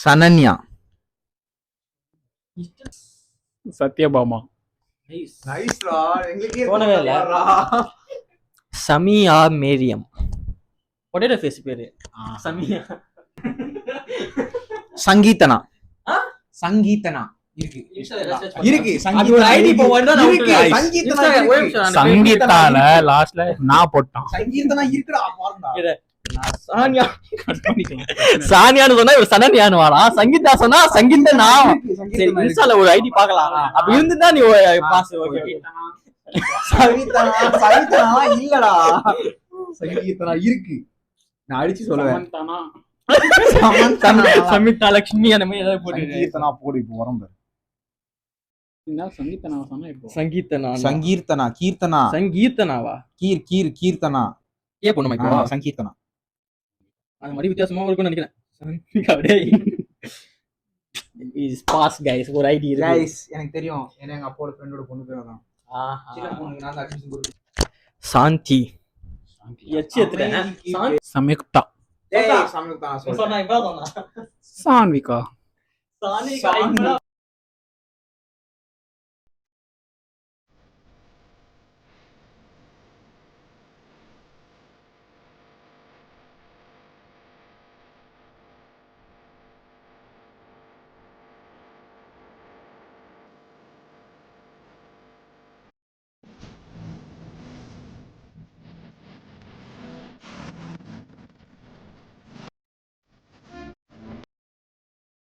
சனன்யா. Satyabhama. Samiya மேரியம். Potato face பேரு சமியா. சங்கீதனா. சங்கீதனா இருக்கு சங்கீதால லாஸ்ட்ல நான் போட்டான். சங்கீதனா இருக்குடா பாருங்க. சானியான்னு சொன்னா இவர் சனன்யான்னு வாடா. சங்கீதா சொன்னா சங்கீதனா. சரி இன்ஸ்டால ஒரு ஐடி பார்க்கலாம். அப்ப இருந்துதான் நீ பாஸ். ஓகே சங்கீதனா இல்லடா. சங்கீதனா இருக்கு. நான் அடிச்சு சொல்லுவேன். சமிதா லட்சுமி அந்த மாதிரி ஏதாவது போட்டு சங்கீதனா போடு. இப்போ வரம்பு சங்கீதனா சங்கீர்த்தனா கீர்த்தனா சங்கீதனாவா கீர்த்தனா ஏ பொண்ணு மைக்கோ சங்கீர்த்தனா அந்த மாதிரி வித்தியாசமா இருக்கும்னு நினைக்கிறேன். இஸ் பாஸ் கைஸ். ஒரு ஐடி இருக்கு கைஸ். எனக்கு தெரியும். ஏன்னா எங்க அப்பாவோட ஃப்ரெண்டோட பொண்ணு பேர் தான். சின்ன பொண்ணுக்கு நான் அட்மிஷன் கொடுத்தேன். சாந்தி. சம்யுக்தா. ஏய் சம்யுக்தா நான் சொல்றேன். சான்விகா.